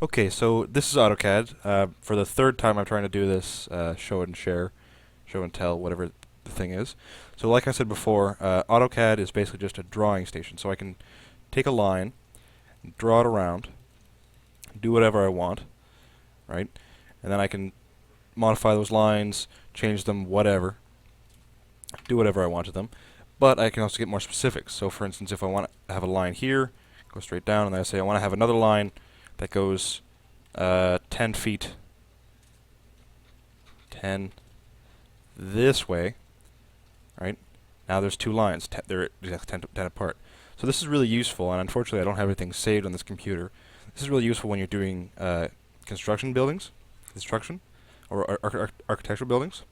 Okay, so this is AutoCAD. For the third time I'm trying to do this show and share, show and tell, whatever the thing is. So like I said before, AutoCAD is basically just a drawing station. So I can take a line, draw it around, do whatever I want, right? And then I can modify those lines, change them, whatever, do whatever I want to them. But I can also get more specific. So for instance, if I want to have a line here, go straight down, and then I say I want to have another line that goes 10 feet, 10 this way, right? Now there's two lines. They're exactly 10 apart. So this is really useful, and unfortunately I don't have everything saved on this computer. This is really useful when you're doing construction buildings, construction, or architectural buildings,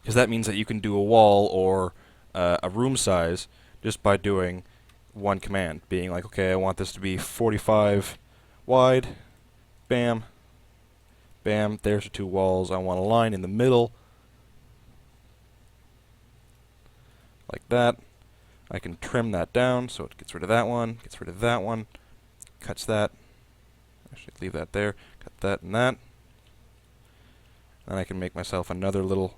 because that means that you can do a wall or a room size just by doing one command, being like, okay, I want this to be 45 wide, bam, bam, there's the two walls. I want a line in the middle, like that. I can trim that down so it gets rid of that one, gets rid of that one, cuts that. I should leave that there, cut that and that. Then I can make myself another little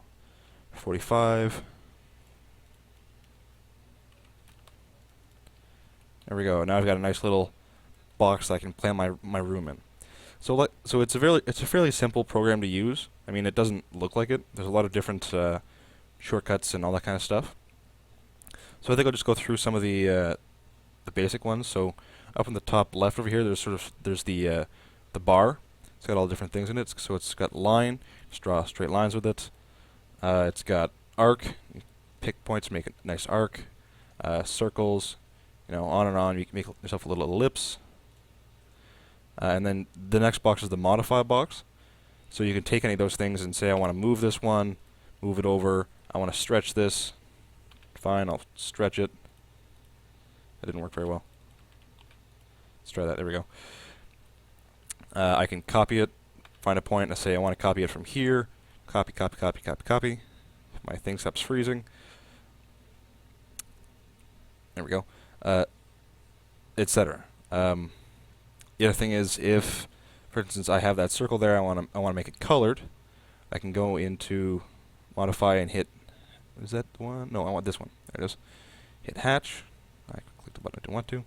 45. There we go. Now I've got a nice little box that I can plan my room in. So it's a fairly simple program to use. I mean, it doesn't look like it. There's a lot of different shortcuts and all that kind of stuff. So I think I'll just go through some of the basic ones. So up in the top left over here, there's the bar. It's got all different things in it. So it's got line, just draw straight lines with it. It's got arc, pick points, make a nice arc. Circles, on and on. You can make yourself a little ellipse. And then the next box is the modify box. So you can take any of those things and say, I want to move this one, move it over. I want to stretch this. Fine, I'll stretch it. That didn't work very well. Let's try that. There we go. I can copy it, find a point, and say I want to copy it from here. Copy, copy, copy, copy, copy. If my thing stops freezing. There we go. Etc. The other thing is, if, for instance, I have that circle there, I want to make it colored. I can go into modify and hit. Is that the one? No, I want this one. There it is. Hit hatch. I clicked the button I didn't want to.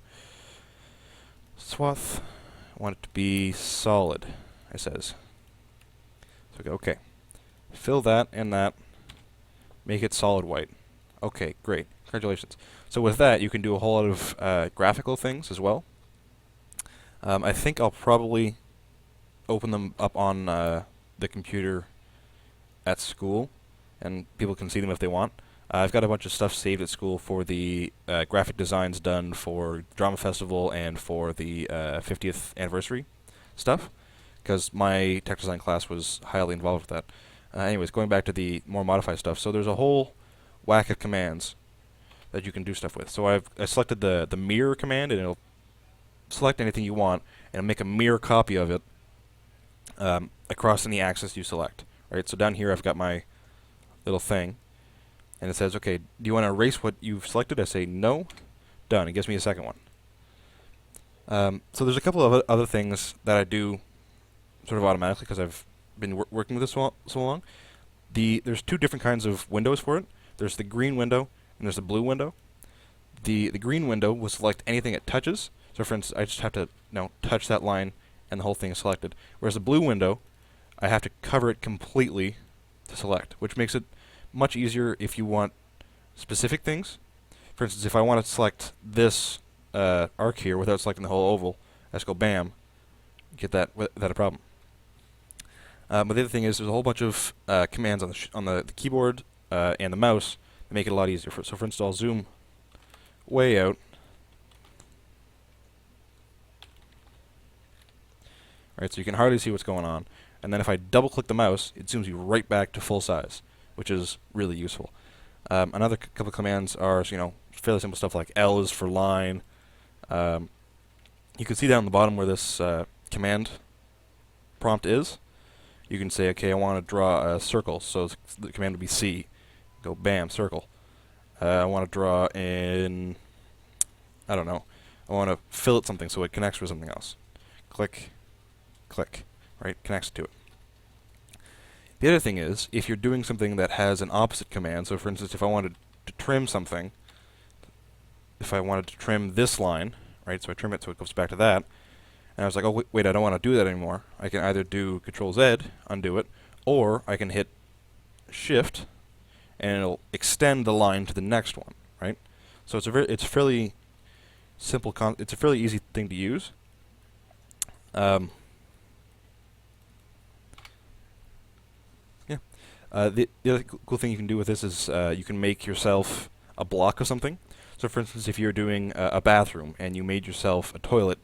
Swath. I want it to be solid, it says. So I go, okay. Fill that and that. Make it solid white. Okay, great. Congratulations. So with that, you can do a whole lot of graphical things as well. I think I'll probably open them up on the computer at school, and people can see them if they want. I've got a bunch of stuff saved at school for the graphic designs done for Drama Festival and for the 50th anniversary stuff, because my tech design class was highly involved with that. Anyways, going back to the more modified stuff, so there's a whole whack of commands that you can do stuff with. So I selected the mirror command, and it'll select anything you want and make a mirror copy of it across any axis you select. Right. So down here I've got my little thing, and it says, okay, do you want to erase what you've selected? I say no. Done. It gives me a second one. So there's a couple of other things that I do sort of automatically because I've been working with this so long. There's two different kinds of windows for it. There's the green window and there's the blue window. The green window will select anything it touches. So for instance, I just have to touch that line and the whole thing is selected. Whereas the blue window, I have to cover it completely to select, which makes it much easier if you want specific things. For instance, if I want to select this arc here without selecting the whole oval, I just go bam, get that without a problem. But the other thing is there's a whole bunch of commands on the keyboard and the mouse that make it a lot easier. So for instance, I'll zoom way out. Right, so you can hardly see what's going on. And then if I double-click the mouse, it zooms you right back to full size, which is really useful. Another couple of commands are, fairly simple stuff like L is for line. You can see down the bottom where this command prompt is. You can say, okay, I want to draw a circle, so the command would be C. Go bam, circle. I want to draw in, I don't know, I want to fillet something so it connects with something else. Click, click, right? Connects to it. The other thing is, if you're doing something that has an opposite command, so for instance, if I wanted to trim something, if I wanted to trim this line, right, so I trim it so it goes back to that, and I was like, oh, wait, I don't want to do that anymore. I can either do Control-Z, undo it, or I can hit Shift, and it'll extend the line to the next one, right? So it's a fairly simple, it's a fairly easy thing to use. The other cool thing you can do with this is you can make yourself a block of something. So for instance, if you're doing a bathroom and you made yourself a toilet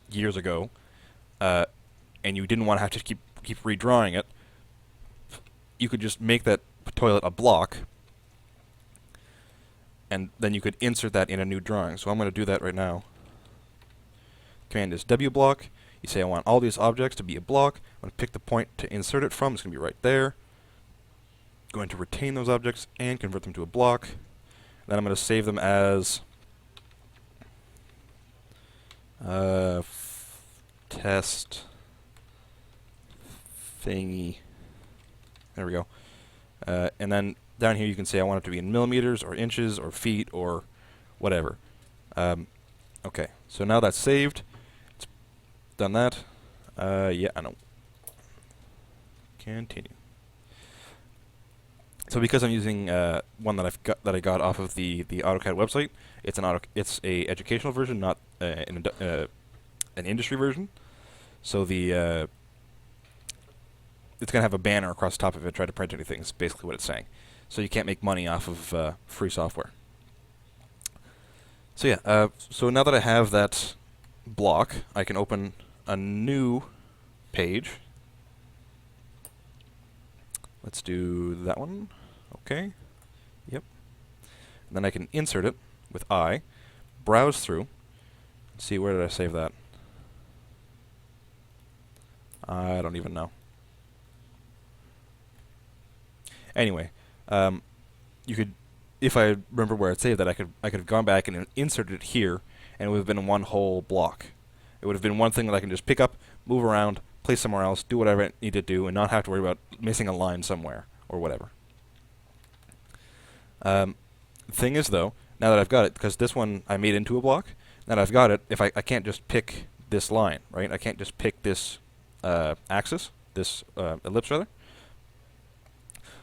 years ago, and you didn't want to have to keep redrawing it, you could just make that toilet a block, and then you could insert that in a new drawing. So I'm going to do that right now. Command is wblock. You say I want all these objects to be a block. I'm going to pick the point to insert it from. It's going to be right there. Going to retain those objects and convert them to a block. Then I'm going to save them as test thingy. There we go. And then down here you can say I want it to be in millimeters or inches or feet or whatever. Okay, so now that's saved. It's done that. Yeah, I know. Continue. So because I'm using one that I got off of the AutoCAD website, it's a educational version, not an industry version. So it's gonna have a banner across the top of it, try to print anything. Is basically what it's saying. So you can't make money off of free software. So yeah, so now that I have that block, I can open a new page. Let's do that one. Okay. Yep. And then I can insert it with I, browse through, see where did I save that. I don't even know. Anyway, you could, if I remember where I'd saved that, I could have gone back and inserted it here, and it would have been one whole block. It would have been one thing that I can just pick up, move around, place somewhere else, do whatever I need to do, and not have to worry about missing a line somewhere or whatever. The thing is, though, now that I've got it, because this one I made into a block, now that I've got it, if I can't just pick this line, right? I can't just pick this axis, this ellipse rather.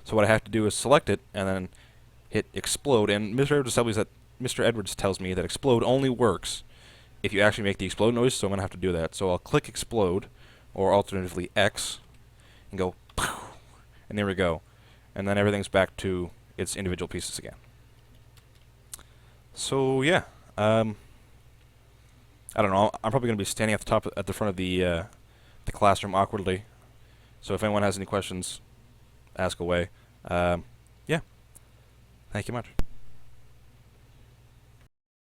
So what I have to do is select it and then hit explode. And Mr. Edwards tells me that explode only works if you actually make the explode noise. So I'm gonna have to do that. So I'll click explode, or alternatively X, and go, and there we go. And then everything's back to its individual pieces again. So yeah, I don't know. I'm probably gonna be standing at the front of the classroom awkwardly. So if anyone has any questions, ask away. Yeah. Thank you much.